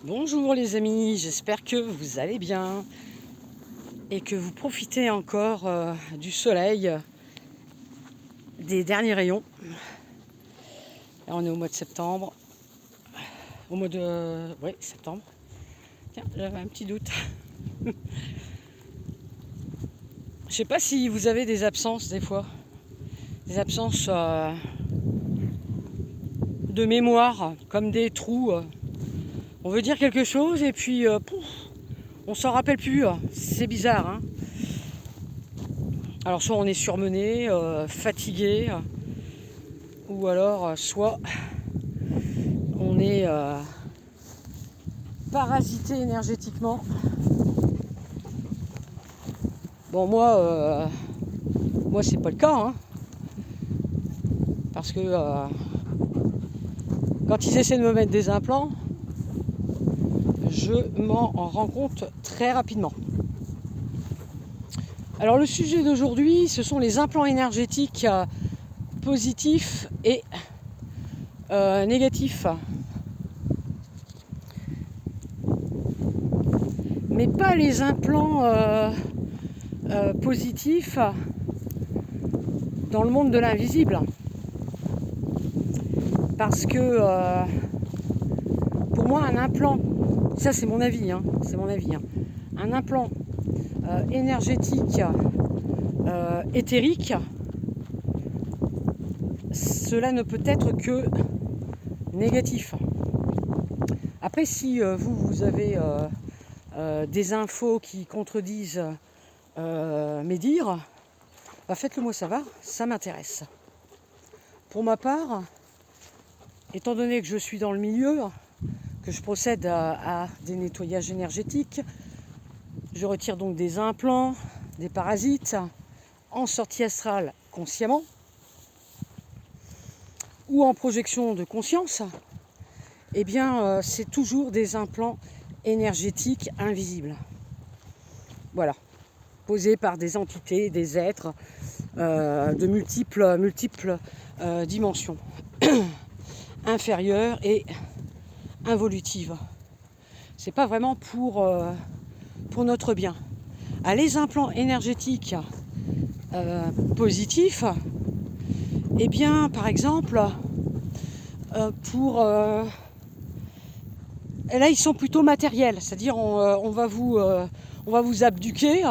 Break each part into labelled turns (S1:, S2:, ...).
S1: Bonjour les amis, j'espère que vous allez bien et que vous profitez encore du soleil, des derniers rayons. Là on est au mois de septembre, au mois de septembre. Tiens, j'avais un petit doute. Je sais pas si vous avez des absences des fois, des absences de mémoire, comme des trous. On veut dire quelque chose et puis pouf, on s'en rappelle plus. C'est bizarre, hein. Alors soit on est surmené, fatigué, ou alors soit on est parasité énergétiquement. Bon moi c'est pas le cas, hein, parce que quand ils essaient de me mettre des implants, je m'en rends compte très rapidement. Alors le sujet d'aujourd'hui, ce sont les implants énergétiques positifs et négatifs. Mais pas les implants positifs dans le monde de l'invisible. Parce que pour moi un implant, ça c'est mon avis, hein, un implant énergétique éthérique, cela ne peut être que négatif. Après si vous avez des infos qui contredisent mes dires, bah faites-le moi savoir, ça m'intéresse. Pour ma part, étant donné que je suis dans le milieu, que je procède à des nettoyages énergétiques, je retire donc des implants, des parasites, en sortie astrale consciemment, ou en projection de conscience, eh bien c'est toujours des implants énergétiques invisibles. Voilà, posés par des entités, des êtres de multiples dimensions, inférieures et involutives. C'est pas vraiment pour notre bien. Les implants énergétiques positifs, eh bien par exemple là ils sont plutôt matériels, c'est-à-dire on va vous abduquer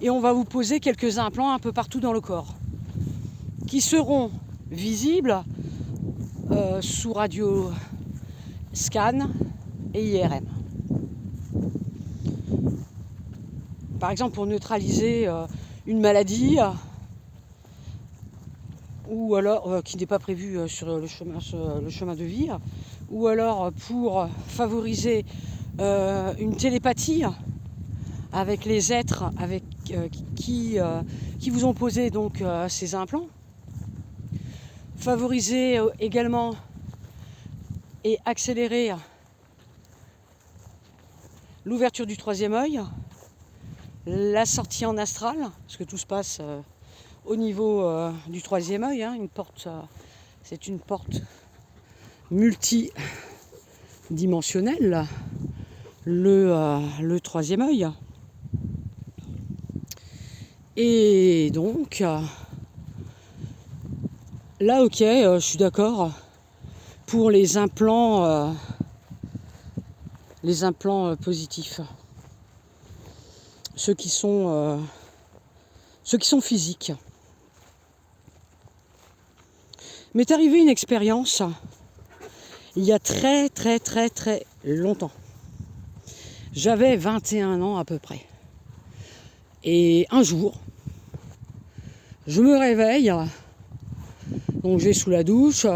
S1: et on va vous poser quelques implants un peu partout dans le corps qui seront visibles sous radio scan et IRM. Par exemple pour neutraliser une maladie ou alors qui n'est pas prévue sur le chemin de vie, ou alors pour favoriser une télépathie avec les êtres qui vous ont posé donc ces implants, favoriser également et accélérer l'ouverture du troisième œil, la sortie en astral, parce que tout se passe au niveau du troisième œil, hein, c'est une porte multidimensionnelle, le troisième œil. Et donc, là ok, je suis d'accord pour les implants positifs. Ceux qui sont physiques. M'est arrivé une expérience il y a très très très très longtemps. J'avais 21 ans à peu près. Et un jour, je me réveille, donc je vais sous la douche,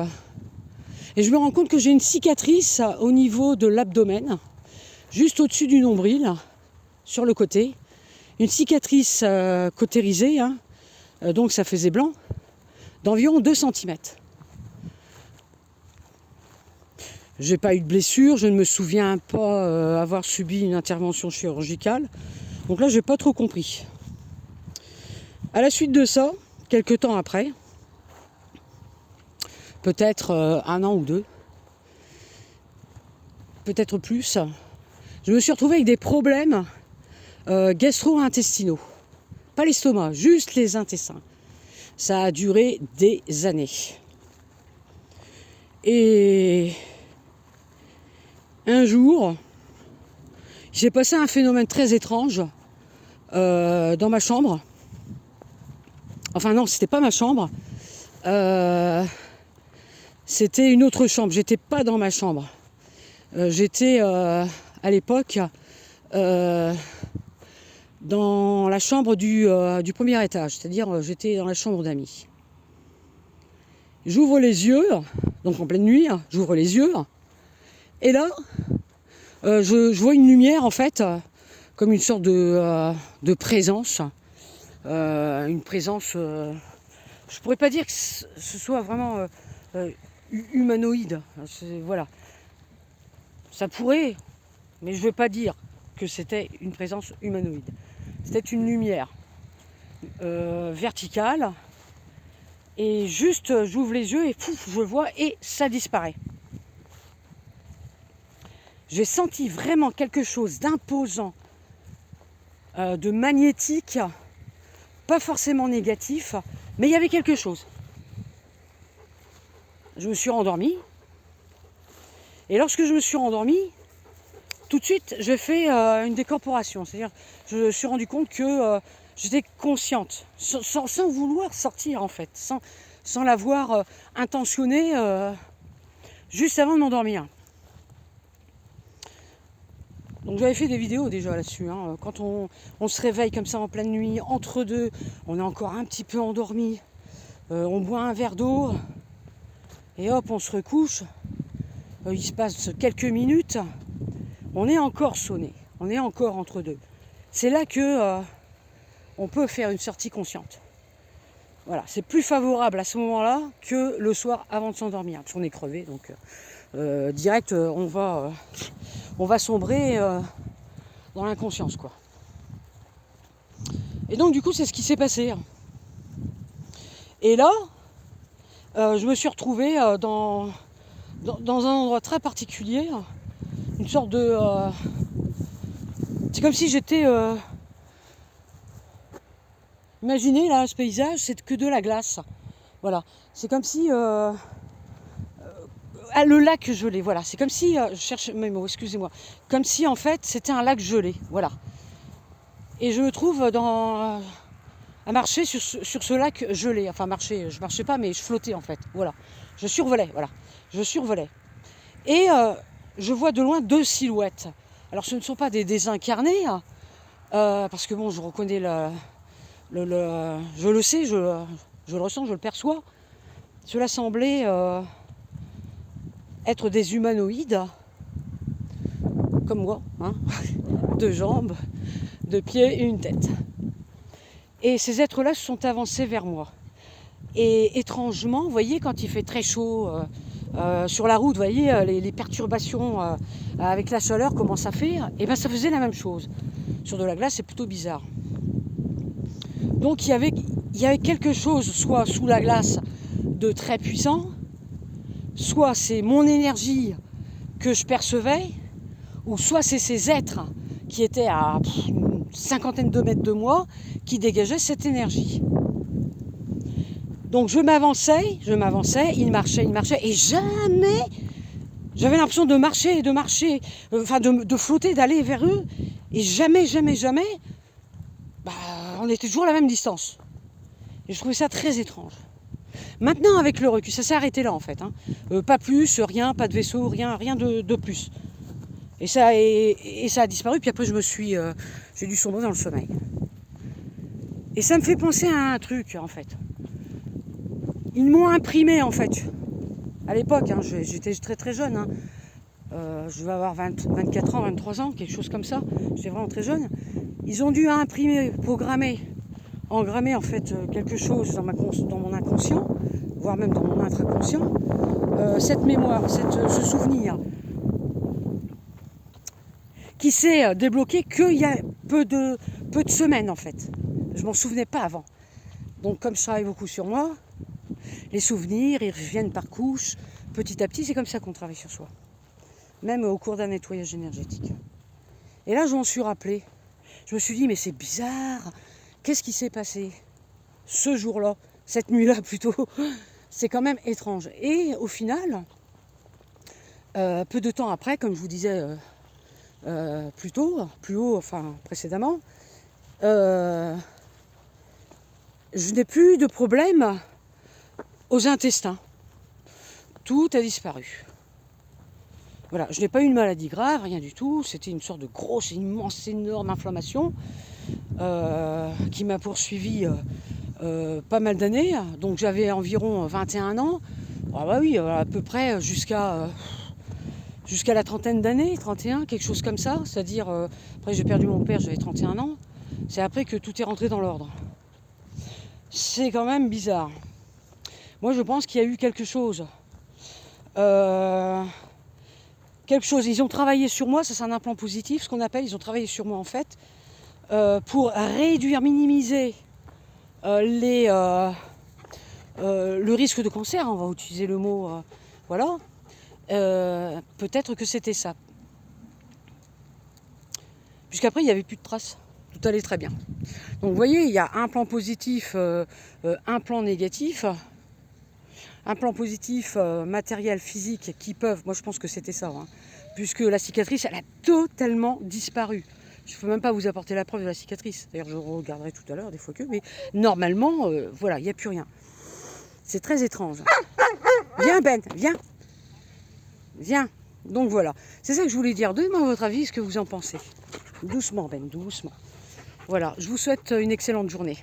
S1: et je me rends compte que j'ai une cicatrice au niveau de l'abdomen, juste au-dessus du nombril, sur le côté. Une cicatrice cautérisée, hein, donc ça faisait blanc, d'environ 2 cm. J'ai pas eu de blessure, je ne me souviens pas avoir subi une intervention chirurgicale. Donc là, j'ai pas trop compris. À la suite de ça, quelques temps après, peut-être 1 an ou 2, peut-être plus. Je me suis retrouvée avec des problèmes gastro-intestinaux. Pas l'estomac, juste les intestins. Ça a duré des années. Et un jour, j'ai passé un phénomène très étrange dans ma chambre. Enfin non, c'était pas ma chambre. C'était une autre chambre. J'étais pas dans ma chambre. J'étais à l'époque dans la chambre du premier étage. C'est-à-dire j'étais dans la chambre d'amis. J'ouvre les yeux, donc en pleine nuit, j'ouvre les yeux. Et là, je vois une lumière en fait, comme une sorte de présence. Une présence, je pourrais pas dire que ce soit vraiment humanoïde. Voilà. Ça pourrait, mais je ne veux pas dire que c'était une présence humanoïde. C'était une lumière verticale. Et juste, j'ouvre les yeux et pouf, je vois et ça disparaît. J'ai senti vraiment quelque chose d'imposant, de magnétique, pas forcément négatif, mais il y avait quelque chose. Je me suis rendormie. Et lorsque je me suis rendormie, tout de suite, j'ai fait une décorporation. C'est-à-dire, je me suis rendu compte que j'étais consciente, sans vouloir sortir en fait, sans l'avoir intentionné juste avant de m'endormir. Donc j'avais fait des vidéos déjà là-dessus. Quand on se réveille comme ça en pleine nuit, entre deux, on est encore un petit peu endormi, on boit un verre d'eau, et hop, on se recouche. Il se passe quelques minutes, on est encore sonné, on est encore entre deux. C'est là que on peut faire une sortie consciente. Voilà, c'est plus favorable à ce moment-là que le soir avant de s'endormir, parce qu'on est crevé, donc direct, on va sombrer dans l'inconscience, quoi. Et donc du coup, c'est ce qui s'est passé. Et là, je me suis retrouvée dans un endroit très particulier, une sorte de... c'est comme si j'étais... imaginez là, ce paysage, c'est que de la glace. Voilà, c'est comme si... le lac gelé, voilà. C'est comme si... je cherche mes mots, excusez-moi. Comme si en fait, c'était un lac gelé, voilà. Et je me trouve à marcher sur ce lac gelé. Enfin, je marchais pas, mais je flottais en fait. Voilà, je survolais, voilà. Je survolais. Et je vois de loin deux silhouettes. Alors ce ne sont pas des désincarnés, parce que bon, je reconnais je le sais, je le ressens, je le perçois. Cela semblait être des humanoïdes, comme moi, deux jambes, deux pieds et une tête. Et ces êtres-là se sont avancés vers moi. Et étrangement, vous voyez, quand il fait très chaud sur la route, vous voyez les perturbations avec la chaleur, comment ça fait, et bien ça faisait la même chose. Sur de la glace, c'est plutôt bizarre. Donc il y avait quelque chose, soit sous la glace, de très puissant, soit c'est mon énergie que je percevais, ou soit c'est ces êtres qui étaient à une cinquantaine de mètres de moi, qui dégageaient cette énergie. Donc je m'avançais, il marchait, et jamais j'avais l'impression de marcher, de flotter, d'aller vers eux, et jamais, on était toujours à la même distance. Et je trouvais ça très étrange. Maintenant, avec le recul, ça s'est arrêté là en fait. Pas plus, rien, pas de vaisseau, rien de plus. Et ça a disparu, puis après j'ai dû sombrer dans le sommeil. Et ça me fait penser à un truc en fait. Ils m'ont imprimé en fait. À l'époque, j'étais très très jeune. Je devais avoir 24 ans, 23 ans, quelque chose comme ça. J'étais vraiment très jeune. Ils ont dû imprimer, engrammer en fait quelque chose dans mon inconscient, voire même dans mon intraconscient, cette mémoire, ce souvenir qui s'est débloqué qu'il y a peu de semaines en fait. Je m'en souvenais pas avant. Donc comme je travaille beaucoup sur moi, les souvenirs, ils reviennent par couches, petit à petit, c'est comme ça qu'on travaille sur soi. même au cours d'un nettoyage énergétique. Et là, je m'en suis rappelé. Je me suis dit, mais c'est bizarre. Qu'est-ce qui s'est passé ce jour-là, cette nuit-là plutôt? C'est quand même étrange. Et au final, peu de temps après, comme je vous disais plus haut, enfin précédemment, je n'ai plus de problème aux intestins. Tout a disparu. Voilà, je n'ai pas eu une maladie grave, rien du tout. C'était une sorte de grosse, immense, énorme inflammation qui m'a poursuivi pas mal d'années. Donc j'avais environ 21 ans. Ah bah oui, à peu près jusqu'à la trentaine d'années, 31, quelque chose comme ça. C'est-à-dire, après j'ai perdu mon père, j'avais 31 ans. C'est après que tout est rentré dans l'ordre. C'est quand même bizarre. Moi je pense qu'il y a eu quelque chose. Ils ont travaillé sur moi, ça c'est un implant positif, ce qu'on appelle, ils ont travaillé sur moi en fait, pour réduire, minimiser le risque de cancer, on va utiliser le mot, voilà. Peut-être que c'était ça. Puisqu'après, il n'y avait plus de traces. Tout allait très bien. Donc vous voyez, il y a un plan positif, un plan négatif. Un plan positif matériel, physique, qui peuvent, moi je pense que c'était ça, hein, puisque la cicatrice, elle a totalement disparu. Je ne peux même pas vous apporter la preuve de la cicatrice. D'ailleurs, je regarderai tout à l'heure, des fois que, mais normalement, voilà, il n'y a plus rien. C'est très étrange. Viens Ben, viens. Viens. Donc voilà, c'est ça que je voulais dire. Donnez-moi votre avis, ce que vous en pensez. Doucement Ben, doucement. Voilà, je vous souhaite une excellente journée.